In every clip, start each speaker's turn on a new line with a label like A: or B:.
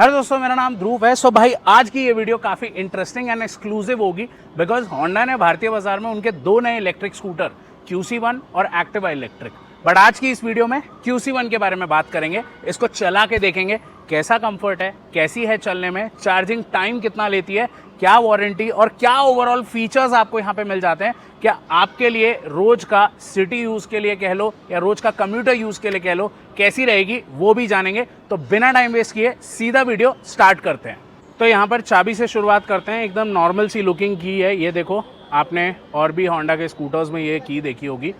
A: Hello दोस्तों, मेरा नाम ध्रुव है। सो भाई, आज की ये वीडियो काफ़ी इंटरेस्टिंग एंड एक्सक्लूसिव होगी बिकॉज होंडा ने भारतीय बाजार में उनके दो नए इलेक्ट्रिक स्कूटर QC1 और एक्टिवा इलेक्ट्रिक। बट आज की इस वीडियो में QC1 के बारे में बात करेंगे। इसको चला के देखेंगे कैसा कंफर्ट है, कैसी है चलने में, चार्जिंग टाइम कितना लेती है, क्या वारंटी और क्या ओवरऑल फीचर्स आपको यहाँ पे मिल जाते हैं। क्या आपके लिए रोज का सिटी यूज़ के लिए कह लो या रोज का कम्यूटर यूज़ के लिए कह लो, कैसी रहेगी वो भी जानेंगे। तो बिना टाइम वेस्ट किए सीधा वीडियो स्टार्ट करते हैं। तो यहाँ पर चाबी से शुरुआत करते हैं। एकदम नॉर्मल सी लुकिंग की है, ये देखो। आपने और भी होंडा के स्कूटर्स में ये की देखी होगी।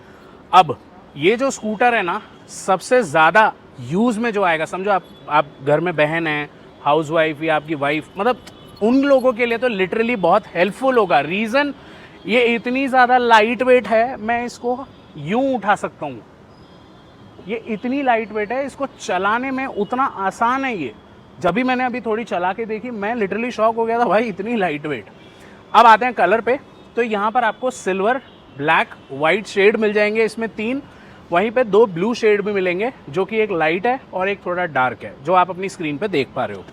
A: अब ये जो स्कूटर है ना, सबसे ज़्यादा यूज़ में जो आएगा, समझो आप घर में बहन है, हाउस वाइफ या आपकी वाइफ, मतलब उन लोगों के लिए तो लिटरली बहुत हेल्पफुल होगा। रीज़न, ये इतनी ज़्यादा लाइट वेट है, मैं इसको यूं उठा सकता हूँ। ये इतनी लाइट वेट है, इसको चलाने में उतना आसान है ये। जब भी मैंने अभी थोड़ी चला के देखी, मैं लिटरली शॉक हो गया था भाई, इतनी लाइट वेट। अब आते हैं कलर पे। तो यहाँ पर आपको सिल्वर, ब्लैक, वाइट शेड मिल जाएंगे इसमें 3। वहीं पे 2 ब्लू शेड भी मिलेंगे, जो कि एक लाइट है और एक थोड़ा डार्क है, जो आप अपनी स्क्रीन पे देख पा रहे हो।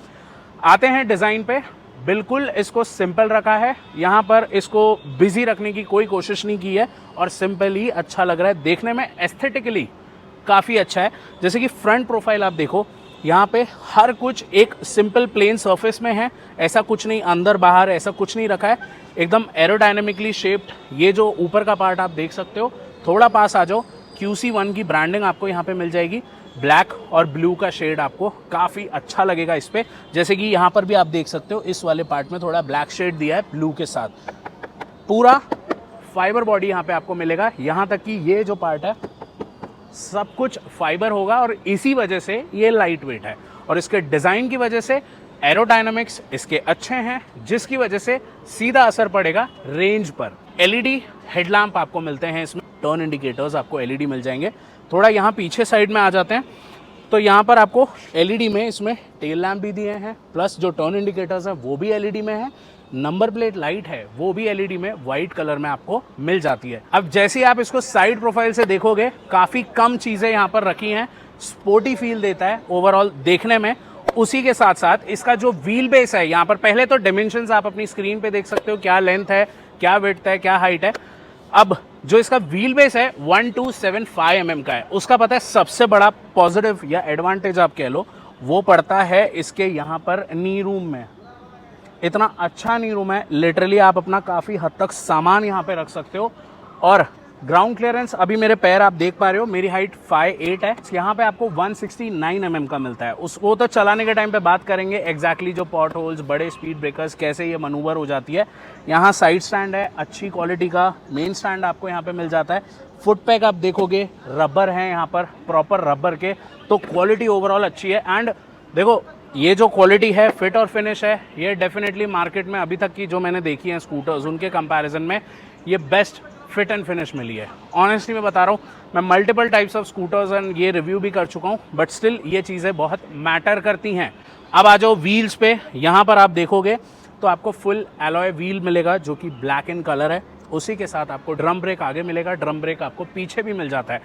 A: आते हैं डिज़ाइन पे। बिल्कुल इसको सिंपल रखा है, यहाँ पर इसको बिजी रखने की कोई कोशिश नहीं की है और सिंपल ही अच्छा लग रहा है देखने में। एस्थेटिकली काफ़ी अच्छा है। जैसे कि फ्रंट प्रोफाइल आप देखो, यहाँ पे हर कुछ एक सिंपल प्लेन सरफेस में है, ऐसा कुछ नहीं अंदर बाहर ऐसा कुछ नहीं रखा है, एकदम एरोडायनेमिकली शेप्ड। ये जो ऊपर का पार्ट आप देख सकते हो, थोड़ा पास आ जाओ, QC1 की ब्रांडिंग आपको यहाँ पे मिल जाएगी। ब्लैक और ब्लू का शेड आपको काफ़ी अच्छा लगेगा इस पे। जैसे कि यहाँ पर भी आप देख सकते हो, इस वाले पार्ट में थोड़ा ब्लैक शेड दिया है ब्लू के साथ। पूरा फाइबर बॉडी यहाँ पे आपको मिलेगा, यहाँ तक कि ये जो पार्ट है सब कुछ फाइबर होगा और इसी वजह से ये लाइट वेट है। और इसके डिज़ाइन की वजह से एरोडायनामिक्स इसके अच्छे हैं, जिसकी वजह से सीधा असर पड़ेगा रेंज पर। LED हेडलैम्प आपको मिलते हैं इसमें, टर्न इंडिकेटर्स आपको LED मिल जाएंगे। थोड़ा यहाँ पीछे साइड में आ जाते हैं, तो यहाँ पर आपको LED में इसमें टेल लैम्प भी दिए हैं, प्लस जो टर्न इंडिकेटर्स हैं वो भी LED में है। नंबर प्लेट लाइट है वो भी LED में वाइट कलर में आपको मिल जाती है। अब जैसे ही आप इसको साइड प्रोफाइल से देखोगे, काफ़ी कम चीज़ें यहाँ पर रखी हैं, स्पोर्टी फील देता है ओवरऑल देखने में। उसी के साथ साथ इसका जो व्हील बेस है, यहाँ पर पहले तो डायमेंशंस आप अपनी स्क्रीन पे देख सकते हो, क्या लेंथ है, क्या विड्थ है, क्या हाइट है। अब जो इसका व्हील बेस है 1275 mm का है। उसका पता है सबसे बड़ा पॉजिटिव या एडवांटेज आप कह लो, वो पड़ता है इसके यहाँ पर नी रूम में। इतना अच्छा नी रूम है, लिटरली आप अपना काफ़ी हद तक सामान यहाँ पे रख सकते हो। और ग्राउंड क्लियरेंस, अभी मेरे पैर आप देख पा रहे हो, मेरी हाइट 5'8" है। यहाँ पे आपको 169 mm का मिलता है। उसको तो चलाने के टाइम पे बात करेंगे एग्जैक्टली, जो पॉट होल्स, बड़े स्पीड ब्रेकर्स, कैसे ये मनूवर हो जाती है। यहाँ साइड स्टैंड है अच्छी क्वालिटी का, मेन स्टैंड आपको यहाँ पे मिल जाता है। फुट पैक आप देखोगे रबर है यहाँ पर, प्रॉपर रबर के, तो क्वालिटी ओवरऑल अच्छी है। एंड देखो, ये जो क्वालिटी है, फिट और फिनिश है, ये डेफिनेटली मार्केट में अभी तक की जो मैंने देखी है स्कूटर्स, उनके कंपैरिजन में ये बेस्ट फिट एंड फिनिश मिली है। ऑनेस्टली मैं बता रहा हूँ, मैं multiple types of scooters and ये रिव्यू भी कर चुका हूँ, बट स्टिल ये चीज़ें बहुत मैटर करती हैं। अब आ जाओ व्हील्स पे। यहाँ पर आप देखोगे तो आपको फुल एलॉय व्हील मिलेगा, जो कि ब्लैक इन कलर है। उसी के साथ आपको ड्रम ब्रेक आगे मिलेगा, ड्रम ब्रेक आपको पीछे भी मिल जाता है।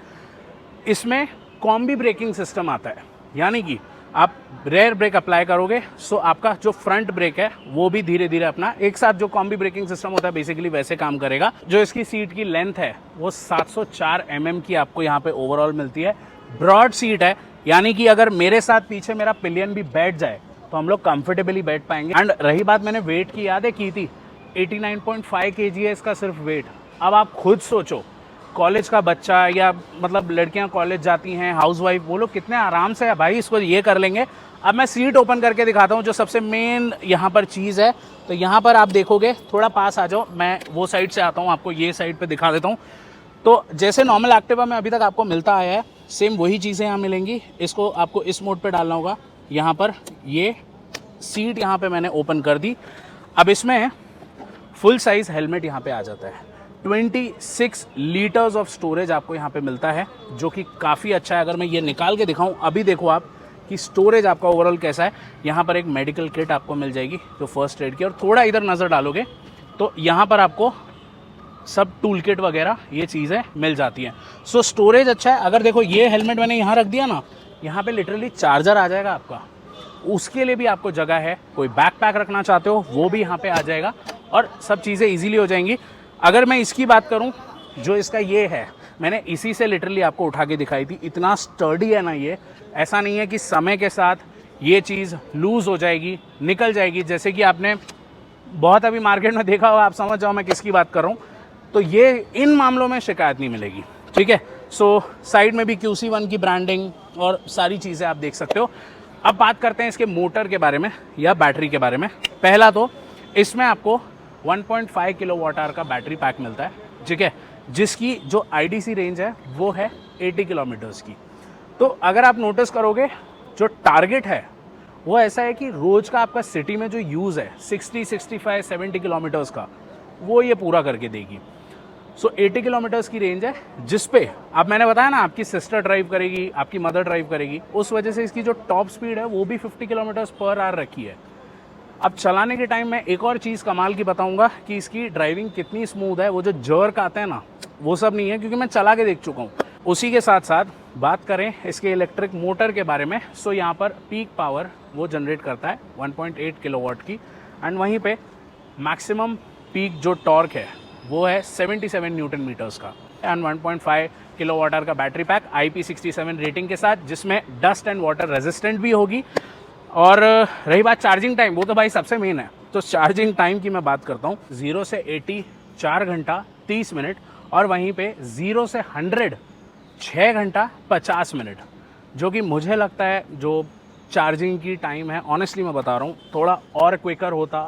A: इसमें कॉम्बी ब्रेकिंग सिस्टम आता है, यानी कि आप रेयर ब्रेक अप्लाई करोगे, सो आपका जो फ्रंट ब्रेक है वो भी धीरे धीरे अपना एक साथ, जो कॉम्बी ब्रेकिंग सिस्टम होता है बेसिकली वैसे काम करेगा। जो इसकी सीट की लेंथ है वो 704 mm की आपको यहाँ पे ओवरऑल मिलती है। ब्रॉड सीट है, यानी कि अगर मेरे साथ पीछे मेरा पिलियन भी बैठ जाए तो हम लोग कंफर्टेबली बैठ पाएंगे। एंड रही बात, मैंने वेट की याद है की थी, 89.5 kg है इसका सिर्फ वेट। अब आप खुद सोचो, कॉलेज का बच्चा या मतलब लड़कियां कॉलेज जाती हैं, हाउसवाइफ, वो लोग कितने आराम से भाई इसको ये कर लेंगे। अब मैं सीट ओपन करके दिखाता हूँ, जो सबसे मेन यहाँ पर चीज़ है। तो यहाँ पर आप देखोगे, थोड़ा पास आ जाओ, मैं वो साइड से आता हूँ, आपको ये साइड पे दिखा देता हूँ। तो जैसे नॉर्मल एक्टिवा में अभी तक आपको मिलता आया है, सेम वही चीज़ें यहाँ मिलेंगी। इसको आपको इस मोड पर डालना होगा। यहाँ पर ये सीट यहाँ पर मैंने ओपन कर दी। अब इसमें फुल साइज़ हेलमेट यहाँ पर आ जाता है। 26 लीटर्स ऑफ स्टोरेज आपको यहाँ पे मिलता है, जो कि काफ़ी अच्छा है। अगर मैं ये निकाल के दिखाऊं, अभी देखो आप कि स्टोरेज आपका ओवरऑल कैसा है। यहाँ पर एक मेडिकल किट आपको मिल जाएगी, जो फर्स्ट एड की, और थोड़ा इधर नज़र डालोगे तो यहाँ पर आपको सब टूल किट वगैरह ये चीज़ें मिल जाती हैं। सो स्टोरेज अच्छा है। अगर देखो ये हेलमेट मैंने यहाँ रख दिया ना, यहाँ पे लिटरली चार्जर आ जाएगा आपका। उसके लिए भी आपको जगह है। कोई बैकपैक रखना चाहते हो वो भी यहाँ पे आ जाएगा और सब चीज़ें इजीली हो जाएंगी। अगर मैं इसकी बात करूँ, जो इसका ये है, मैंने इसी से लिटरली आपको उठा के दिखाई थी। इतना स्टर्डी है ना ये, ऐसा नहीं है कि समय के साथ ये चीज़ लूज़ हो जाएगी, निकल जाएगी। जैसे कि आपने बहुत अभी मार्केट में देखा होगा, आप समझ जाओ मैं किसकी बात कर रहा हूँ। तो ये इन मामलों में शिकायत नहीं मिलेगी, ठीक है। सो साइड में भी QC1 की ब्रांडिंग और सारी चीज़ें आप देख सकते हो। अब बात करते हैं इसके मोटर के बारे में या बैटरी के बारे में। पहला तो इसमें आपको 1.5 किलोवाट आवर का बैटरी पैक मिलता है, ठीक है, जिसकी जो IDC रेंज है वो है 80 किलोमीटर्स की। तो अगर आप नोटिस करोगे, जो टारगेट है वो ऐसा है कि रोज़ का आपका सिटी में जो यूज़ है 60, 65, 70 किलोमीटर्स का, वो ये पूरा करके देगी। सो 80 किलोमीटर्स की रेंज है, जिस पे आप, मैंने बताया ना, आपकी सिस्टर ड्राइव करेगी, आपकी मदर ड्राइव करेगी, उस वजह से इसकी जो टॉप स्पीड है वो भी 50 किलोमीटर्स पर आवर रखी है। अब चलाने के टाइम में एक और चीज़ कमाल की बताऊंगा कि इसकी ड्राइविंग कितनी स्मूथ है। वो जो जर्क आते हैं ना, वो सब नहीं है, क्योंकि मैं चला के देख चुका हूँ। उसी के साथ साथ बात करें इसके इलेक्ट्रिक मोटर के बारे में, सो यहाँ पर पीक पावर वो जनरेट करता है 1.8 किलोवाट की, एंड वहीं पे मैक्सिमम पीक जो टॉर्क है वो है 77 न्यूटन मीटर्स का, एंड 1.5 किलोवाट आवर का बैटरी पैक IP67 रेटिंग के साथ, जिसमें डस्ट एंड वाटर रेजिस्टेंट भी होगी। और रही बात चार्जिंग टाइम, वो तो भाई सबसे मेन है। तो चार्जिंग टाइम की मैं बात करता हूँ, 0 से 80 4 घंटा 30 मिनट, और वहीं पे 0 से 100 6 घंटा 50 मिनट, जो कि मुझे लगता है जो चार्जिंग की टाइम है, ऑनेस्टली मैं बता रहा हूँ, थोड़ा और क्विकर होता,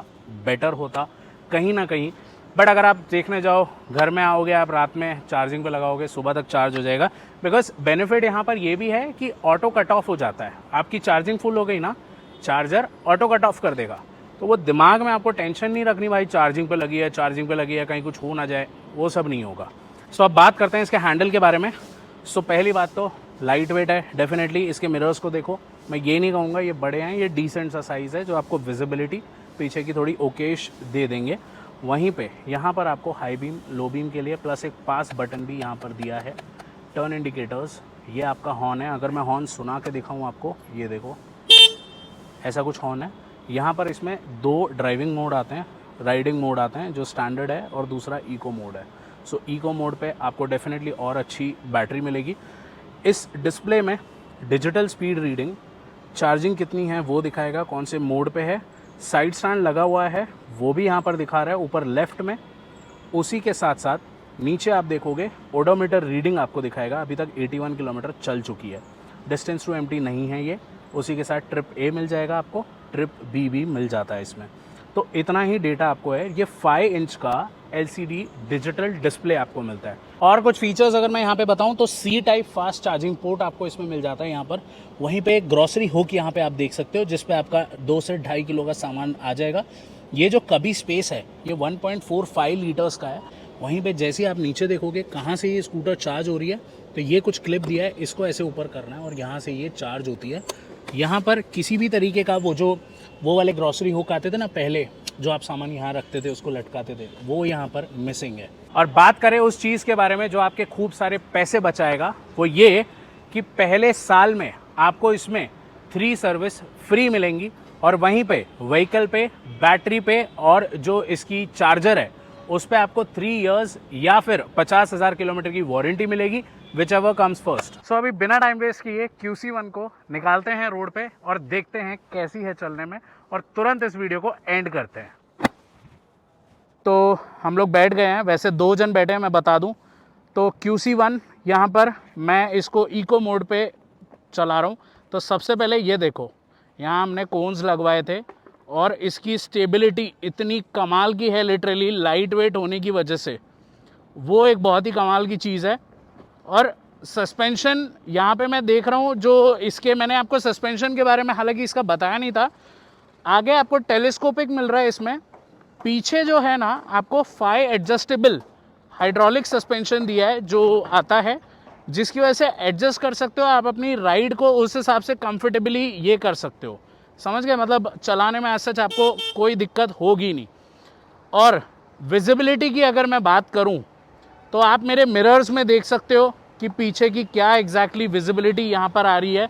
A: बेटर होता कहीं ना कहीं। बट अगर आप देखने जाओ, घर में आओगे आप, रात में चार्जिंग पे लगाओगे, सुबह तक चार्ज हो जाएगा। बिकॉज बेनिफिट यहाँ पर ये भी है कि ऑटो कट ऑफ हो जाता है। आपकी चार्जिंग फुल हो गई ना, चार्जर ऑटो कट ऑफ कर देगा। तो वो दिमाग में आपको टेंशन नहीं रखनी भाई चार्जिंग पे लगी है, चार्जिंग पे लगी है, कहीं कुछ हो ना जाए, वो सब नहीं होगा। सो अब बात करते हैं इसके हैंडल के बारे में। सो पहली बात तो लाइट वेट है डेफिनेटली। इसके मिरर्स को देखो, मैं ये नहीं कहूँगा ये बड़े हैं, ये डिसेंट सा साइज़ है, जो आपको विजिबिलिटी पीछे की थोड़ी ओकेश दे देंगे। वहीं पे यहाँ पर आपको हाई बीम, लो बीम के लिए प्लस एक पास बटन भी यहाँ पर दिया है। टर्न इंडिकेटर्स, ये आपका हॉर्न है। अगर मैं हॉर्न सुना के दिखाऊँ आपको, ये देखो, ऐसा कुछ हॉर्न है। यहाँ पर इसमें 2 ड्राइविंग मोड आते हैं, राइडिंग मोड आते हैं, जो स्टैंडर्ड है, और दूसरा इको मोड है। सो इको मोड पे आपको डेफिनेटली और अच्छी बैटरी मिलेगी। इस डिस्प्ले में डिजिटल स्पीड रीडिंग, चार्जिंग कितनी है वो दिखाएगा, कौन से मोड पे है। साइड स्टैंड लगा हुआ है, वो भी यहाँ पर दिखा रहा है ऊपर लेफ्ट में। उसी के साथ साथ नीचे आप देखोगे ओडोमीटर रीडिंग आपको दिखाएगा। अभी तक 81 किलोमीटर चल चुकी है। डिस्टेंस टू एम्प्टी नहीं है ये। उसी के साथ ट्रिप A मिल जाएगा आपको, ट्रिप B भी मिल जाता है इसमें। तो इतना ही डेटा आपको है। ये 5 इंच का LCD डिजिटल डिस्प्ले आपको मिलता है। और कुछ फीचर्स अगर मैं यहाँ पे बताऊँ तो C type fast charging port आपको इसमें मिल जाता है यहाँ पर। वहीं पे एक ग्रॉसरी हुक यहाँ पे आप देख सकते हो, जिस पे आपका 2 से 2.5 किलो का सामान आ जाएगा। ये जो कभी स्पेस है ये 1.45 लीटर्स का है। वहीं पे जैसे ही आप नीचे देखोगे कहाँ से ये स्कूटर चार्ज हो रही है, तो ये कुछ क्लिप दिया है, इसको ऐसे ऊपर करना है और यहाँ से ये चार्ज होती है। यहाँ पर किसी भी तरीके का वो वाले ग्रॉसरी हुक आते थे ना पहले, जो आप सामान यहाँ रखते थे उसको लटकाते थे, वो यहाँ पर मिसिंग है। और बात करें उस चीज़ के बारे में जो आपके खूब सारे पैसे बचाएगा, वो ये कि पहले साल में आपको इसमें 3 सर्विस फ्री मिलेंगी, और वहीं पे व्हीकल पे, बैटरी पे, और जो इसकी चार्जर है उस पे आपको 3 इयर्स या फिर 50,000 किलोमीटर की वारंटी मिलेगी, विच एवर कम्स फर्स्ट। सो अभी बिना टाइम वेस्ट किए QC1 को निकालते हैं रोड पे और देखते हैं कैसी है चलने में, और तुरंत इस वीडियो को एंड करते हैं। तो हम लोग बैठ गए हैं, वैसे 2 जन बैठे हैं मैं बता दूं। तो QC1 यहाँ पर मैं इसको इको मोड पे चला रहा हूँ। तो सबसे पहले ये देखो, यहाँ हमने कोन्स लगवाए थे और इसकी स्टेबिलिटी इतनी कमाल की है, लिटरली लाइट वेट होने की वजह से, वो एक बहुत ही कमाल की चीज़ है। और सस्पेंशन यहाँ पे मैं देख रहा हूँ, जो इसके, मैंने आपको सस्पेंशन के बारे में हालांकि इसका बताया नहीं था। आगे आपको टेलीस्कोपिक मिल रहा है इसमें, पीछे जो है ना आपको 5 एडजस्टेबल हाइड्रोलिक सस्पेंशन दिया है जो आता है, जिसकी वजह से एडजस्ट कर सकते हो आप अपनी राइड को, उस हिसाब से कंफर्टेबली ये कर सकते हो। समझ गए, मतलब चलाने में ऐसा आपको कोई दिक्कत होगी नहीं। और विजिबिलिटी की अगर मैं बात करूं तो आप मेरे मिरर्स में देख सकते हो कि पीछे की क्या एग्जैक्टली विजिबिलिटी यहाँ पर आ रही है।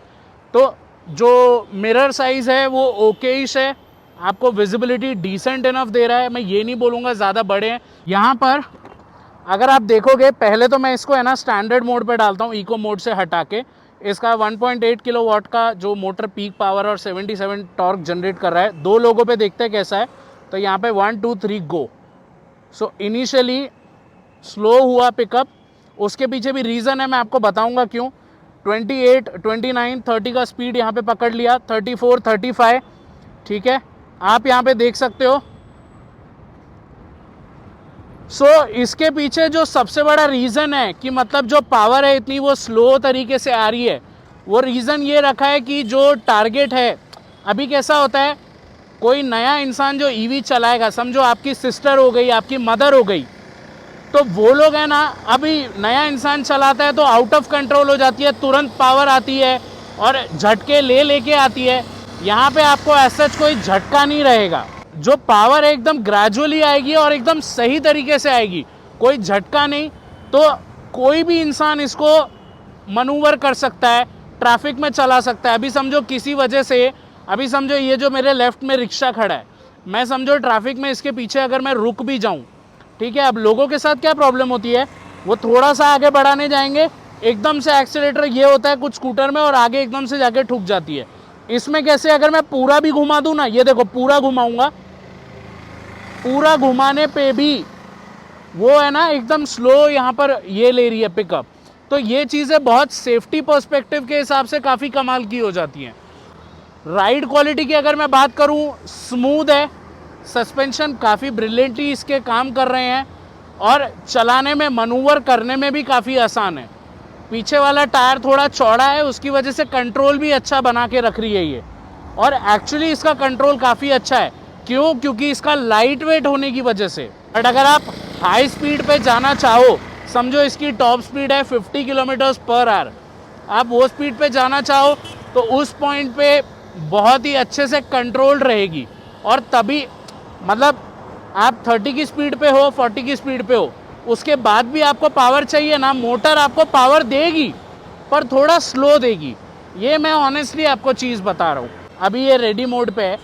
A: तो जो मिरर साइज़ है वो ओकेइश है, आपको विजिबिलिटी डिसेंट इनफ दे रहा है, मैं ये नहीं बोलूँगा ज़्यादा बड़े हैं। यहाँ पर अगर आप देखोगे, पहले तो मैं इसको है ना स्टैंडर्ड मोड पे डालता हूँ, इको मोड से हटा के। इसका 1.8 किलोवाट का जो मोटर पीक पावर और 77 टॉर्क जनरेट कर रहा है। 2 लोगों पे देखते हैं कैसा है, तो यहाँ पे 1 2 3 गो। सो इनिशियली स्लो हुआ पिकअप, उसके पीछे भी रीज़न है, मैं आपको बताऊंगा क्यों। 28 29 30 का स्पीड यहाँ पे पकड़ लिया, 34 35, ठीक है, आप यहाँ पे देख सकते हो। इसके पीछे जो सबसे बड़ा रीज़न है कि मतलब जो पावर है इतनी वो स्लो तरीके से आ रही है, वो रीज़न ये रखा है कि जो टारगेट है, अभी कैसा होता है, कोई नया इंसान जो ईवी चलाएगा, समझो आपकी सिस्टर हो गई, आपकी मदर हो गई, तो वो लोग है ना, अभी नया इंसान चलाता है तो आउट ऑफ कंट्रोल हो जाती है, तुरंत पावर आती है और झटके लेके आती है। यहाँ पे आपको ऐसा कोई झटका नहीं रहेगा, जो पावर है एकदम ग्रेजुअली आएगी और एकदम सही तरीके से आएगी, कोई झटका नहीं। तो कोई भी इंसान इसको मनूवर कर सकता है, ट्रैफिक में चला सकता है। अभी समझो किसी वजह से, अभी समझो ये जो मेरे लेफ्ट में रिक्शा खड़ा है, मैं समझो ट्रैफिक में इसके पीछे अगर मैं रुक भी जाऊं, ठीक है, अब लोगों के साथ क्या प्रॉब्लम होती है, वो थोड़ा सा आगे बढ़ाने जाएंगे, एकदम से एक्सीलेटर ये होता है कुछ स्कूटर में और आगे एकदम से जाके ठुक जाती है। इसमें कैसे, अगर मैं पूरा भी घुमा दूं ना, ये देखो पूरा घुमाऊंगा, पूरा घुमाने पे भी वो है ना एकदम स्लो यहाँ पर ये ले रही है पिकअप। तो ये चीज़ें बहुत सेफ्टी पर्सपेक्टिव के हिसाब से काफ़ी कमाल की हो जाती हैं। राइड क्वालिटी की अगर मैं बात करूँ, स्मूथ है, सस्पेंशन काफ़ी ब्रिलियंटली इसके काम कर रहे हैं और चलाने में, मनूवर करने में भी काफ़ी आसान है। पीछे वाला टायर थोड़ा चौड़ा है, उसकी वजह से कंट्रोल भी अच्छा बना के रख रही है ये, और एक्चुअली इसका कंट्रोल काफ़ी अच्छा है। क्यों? क्योंकि इसका लाइट वेट होने की वजह से। बट अगर आप हाई स्पीड पे जाना चाहो, समझो इसकी टॉप स्पीड है 50 किलोमीटर्स पर आवर, आप वो स्पीड पे जाना चाहो तो उस पॉइंट पे बहुत ही अच्छे से कंट्रोल्ड रहेगी। और तभी मतलब आप 30 की स्पीड पे हो, 40 की स्पीड पे हो, उसके बाद भी आपको पावर चाहिए ना, मोटर आपको पावर देगी पर थोड़ा स्लो देगी। ये मैं ऑनेस्टली आपको चीज़ बता रहा हूँ। अभी ये रेडी मोड पे है।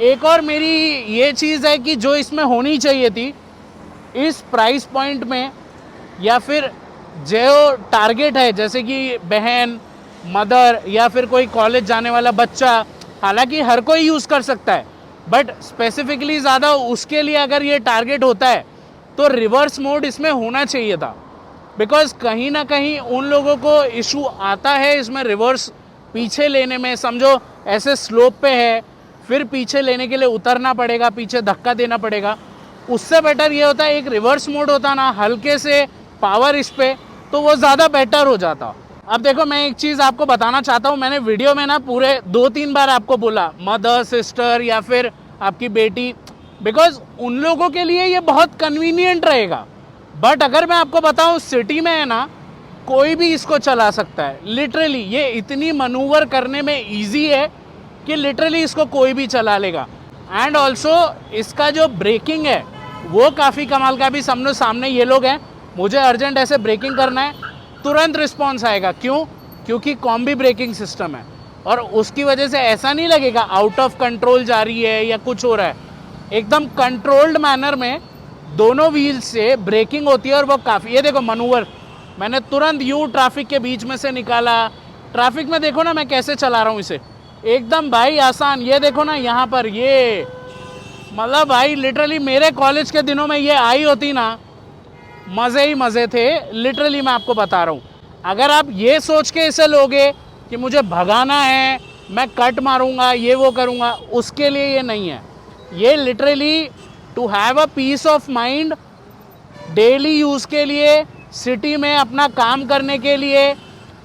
A: एक और मेरी ये चीज़ है कि जो इसमें होनी चाहिए थी, इस प्राइस पॉइंट में, या फिर जो टारगेट है, जैसे कि बहन, मदर या फिर कोई कॉलेज जाने वाला बच्चा, हालांकि हर कोई यूज़ कर सकता है, बट स्पेसिफिकली ज़्यादा उसके लिए अगर ये टारगेट होता है तो रिवर्स मोड इसमें होना चाहिए था। बिकॉज कहीं ना कहीं उन लोगों को इशू आता है इसमें रिवर्स पीछे लेने में। समझो ऐसे स्लोप पे है, फिर पीछे लेने के लिए उतरना पड़ेगा, पीछे धक्का देना पड़ेगा। उससे बेटर ये होता है एक रिवर्स मोड होता ना, हल्के से पावर इस पे, तो वो ज़्यादा बेटर हो जाता। अब देखो, मैं एक चीज़ आपको बताना चाहता हूँ, मैंने वीडियो में ना पूरे 2-3 बार आपको बोला मदर, सिस्टर या फिर आपकी बेटी, बिकॉज उन लोगों के लिए ये बहुत कन्वीनियंट रहेगा। बट अगर मैं आपको बताऊँ, सिटी में है ना, कोई भी इसको चला सकता है। लिटरली ये इतनी मनूवर करने में ईजी है कि लिटरली इसको कोई भी चला लेगा। एंड ऑल्सो इसका जो ब्रेकिंग है वो काफ़ी कमाल का। भी समझो सामने ये लोग हैं, मुझे अर्जेंट ऐसे ब्रेकिंग करना है, तुरंत रिस्पॉन्स आएगा। क्यों? क्योंकि कॉम्बी ब्रेकिंग सिस्टम है, और उसकी वजह से ऐसा नहीं लगेगा आउट ऑफ कंट्रोल जा रही है या कुछ हो रहा है। एकदम कंट्रोल्ड मैनर में दोनों व्हील से ब्रेकिंग होती है, और वो काफ़ी, ये देखो मनूवर, मैंने तुरंत यूँ ट्रैफिक के बीच में से निकाला। ट्रैफिक में देखो ना मैं कैसे चला रहा हूँ इसे, एकदम भाई आसान। ये देखो ना यहाँ पर, ये मतलब भाई लिटरली मेरे कॉलेज के दिनों में ये आई होती ना, मज़े ही मज़े थे। लिटरली मैं आपको बता रहा हूँ, अगर आप ये सोच के इसे लोगे कि मुझे भगाना है, मैं कट मारूंगा, ये वो करूँगा, उसके लिए ये नहीं है। ये literally to have a peace of mind, daily use के लिए, सिटी में अपना काम करने के लिए,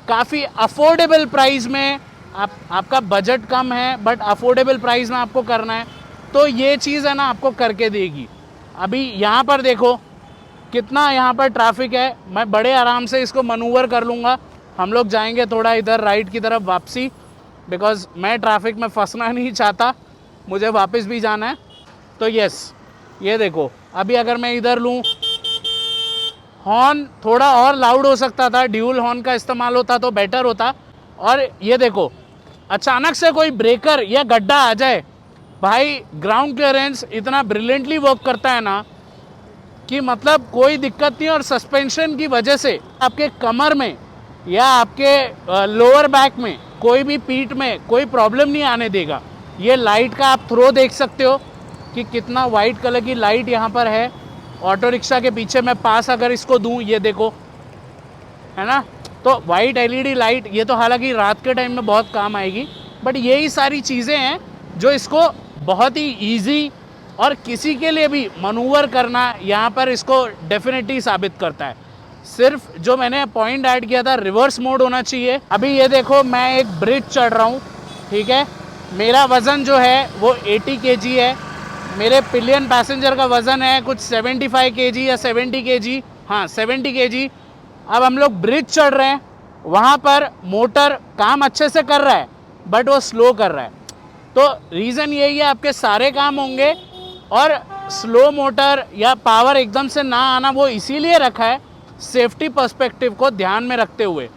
A: काफ़ी अफोर्डेबल प्राइस में, आपका बजट कम है बट अफोर्डेबल प्राइस में आपको करना है, तो ये चीज़ है ना आपको करके देगी। अभी यहाँ पर देखो कितना यहाँ पर ट्रैफिक है, मैं बड़े आराम से इसको मनूवर कर लूँगा। हम लोग जाएंगे थोड़ा इधर राइट की तरफ वापसी, बिकॉज़ मैं ट्रैफिक में फंसना नहीं चाहता, मुझे वापस भी जाना है। तो यस, ये देखो अभी अगर मैं इधर लूँ, हॉर्न थोड़ा और लाउड हो सकता था, ड्यूल हॉर्न का इस्तेमाल होता तो बेटर होता। और ये देखो अचानक से कोई ब्रेकर या गड्ढा आ जाए, भाई ग्राउंड क्लियरेंस इतना ब्रिलियंटली वर्क करता है ना कि मतलब कोई दिक्कत नहीं। और सस्पेंशन की वजह से आपके कमर में या आपके लोअर बैक में, कोई भी पीठ में कोई प्रॉब्लम नहीं आने देगा। ये लाइट का आप थ्रो देख सकते हो कि कितना वाइट कलर की लाइट यहाँ पर है। ऑटो रिक्शा के पीछे मैं पास अगर इसको दूँ, ये देखो, है ना, तो वाइट एलईडी लाइट, ये तो हालांकि रात के टाइम में बहुत काम आएगी, बट यही सारी चीज़ें हैं जो इसको बहुत ही ईजी और किसी के लिए भी मनूवर करना यहाँ पर इसको डेफिनेटली साबित करता है। सिर्फ जो मैंने पॉइंट ऐड किया था, रिवर्स मोड होना चाहिए। अभी ये देखो, मैं एक ब्रिज चढ़ रहा हूँ, ठीक है, मेरा वज़न जो है वो 80 kg है। मेरे पिलियन पैसेंजर का वज़न है कुछ 75 kg या 70 kg, हाँ 70 kg। अब हम लोग ब्रिज चढ़ रहे हैं, वहाँ पर मोटर काम अच्छे से कर रहा है बट वो स्लो कर रहा है। तो रीज़न यही है, आपके सारे काम होंगे और स्लो मोटर या पावर एकदम से ना आना वो इसीलिए रखा है सेफ्टी पर्सपेक्टिव को ध्यान में रखते हुए।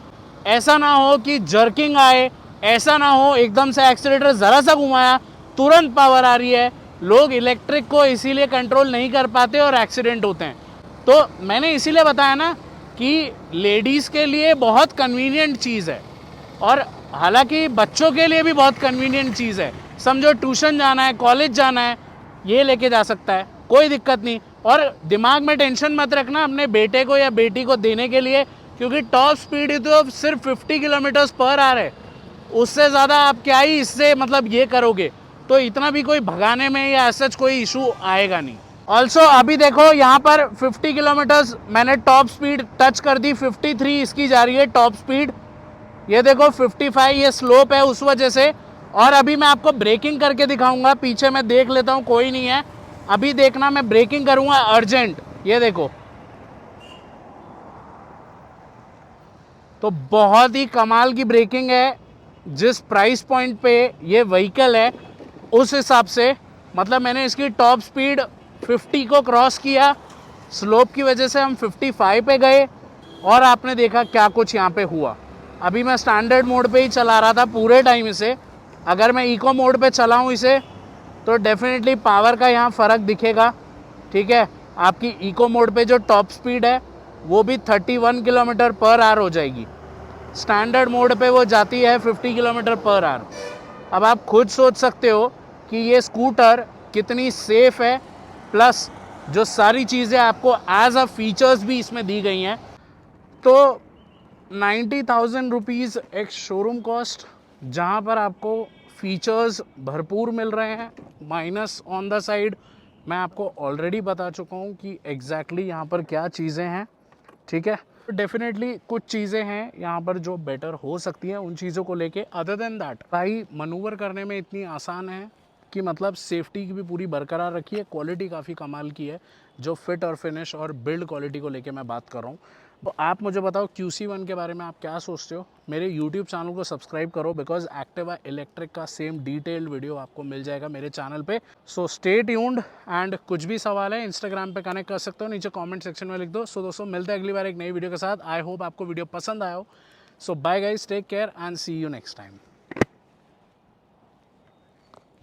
A: ऐसा ना हो कि जर्किंग आए, ऐसा ना हो एकदम से एक्सीलेटर ज़रा सा घुमाया तुरंत पावर आ रही है। लोग इलेक्ट्रिक को इसीलिए कंट्रोल नहीं कर पाते और एक्सीडेंट होते हैं। तो मैंने इसीलिए बताया ना कि लेडीज़ के लिए बहुत कन्वीनियंट चीज़ है और हालांकि बच्चों के लिए भी बहुत कन्वीनियंट चीज़ है। समझो ट्यूशन जाना है, कॉलेज जाना है, ये लेके जा सकता है, कोई दिक्कत नहीं। और दिमाग में टेंशन मत रखना अपने बेटे को या बेटी को देने के लिए, क्योंकि टॉप स्पीड ही तो सिर्फ 50 किलोमीटर्स पर आवर है। उससे ज़्यादा आप क्या ही इससे मतलब ये करोगे, तो इतना भी कोई भगाने में या सच कोई इशू आएगा नहीं। ऑल्सो अभी देखो यहाँ पर 50 किलोमीटर्स मैंने टॉप स्पीड टच कर दी, 53 इसकी जा रही है टॉप स्पीड। ये देखो 55, ये स्लोप है उस वजह से। और अभी मैं आपको ब्रेकिंग करके दिखाऊंगा, पीछे मैं देख लेता हूँ कोई नहीं है। अभी देखना, मैं ब्रेकिंग करूंगा अर्जेंट, ये देखो, तो बहुत ही कमाल की ब्रेकिंग है। जिस प्राइस पॉइंट पे ये व्हीकल है उस हिसाब से, मतलब मैंने इसकी टॉप स्पीड 50 को क्रॉस किया, स्लोप की वजह से हम 55 पे गए और आपने देखा क्या कुछ यहाँ पे हुआ। अभी मैं स्टैंडर्ड मोड पे ही चला रहा था पूरे टाइम इसे। अगर मैं इको मोड पे चलाऊँ इसे तो डेफिनेटली पावर का यहाँ फ़र्क दिखेगा, ठीक है। आपकी इको मोड पे जो टॉप स्पीड है वो भी 31 किलोमीटर पर आवर हो जाएगी। स्टैंडर्ड मोड पे वो जाती है 50 किलोमीटर पर आवर। अब आप खुद सोच सकते हो कि ये स्कूटर कितनी सेफ़ है, प्लस जो सारी चीज़ें आपको एज अ फीचर्स भी इसमें दी गई हैं। तो 90,000 रुपीज़ एक शोरूम कॉस्ट, जहाँ पर आपको फीचर्स भरपूर मिल रहे हैं, माइनस ऑन द साइड मैं आपको ऑलरेडी बता चुका हूँ कि एग्जैक्टली यहाँ पर क्या चीज़ें हैं, ठीक है। डेफिनेटली कुछ चीज़ें हैं यहाँ पर जो बेटर हो सकती हैं, उन चीज़ों को लेके। अदर देन दैट भाई मनूवर करने में इतनी आसान है कि मतलब सेफ्टी की भी पूरी बरकरार रखी है। क्वालिटी काफ़ी कमाल की है, जो फिट और फिनिश और बिल्ड क्वालिटी को लेके मैं बात कर रहा हूँ। तो आप मुझे बताओ QC1 के बारे में आप क्या सोचते हो। मेरे YouTube चैनल को सब्सक्राइब करो, बिकॉज एक्टिवा इलेक्ट्रिक का सेम डिटेल्ड वीडियो आपको मिल जाएगा मेरे चैनल पे। सो स्टे ट्यून्ड, एंड कुछ भी सवाल है इंस्टाग्राम पे कनेक्ट कर सकते हो, नीचे कमेंट सेक्शन में लिख दो। सो दोस्तों मिलते हैं अगली बार एक नई वीडियो के साथ। आई होप आपको वीडियो पसंद आया हो। So bye guys, take care and see you next time.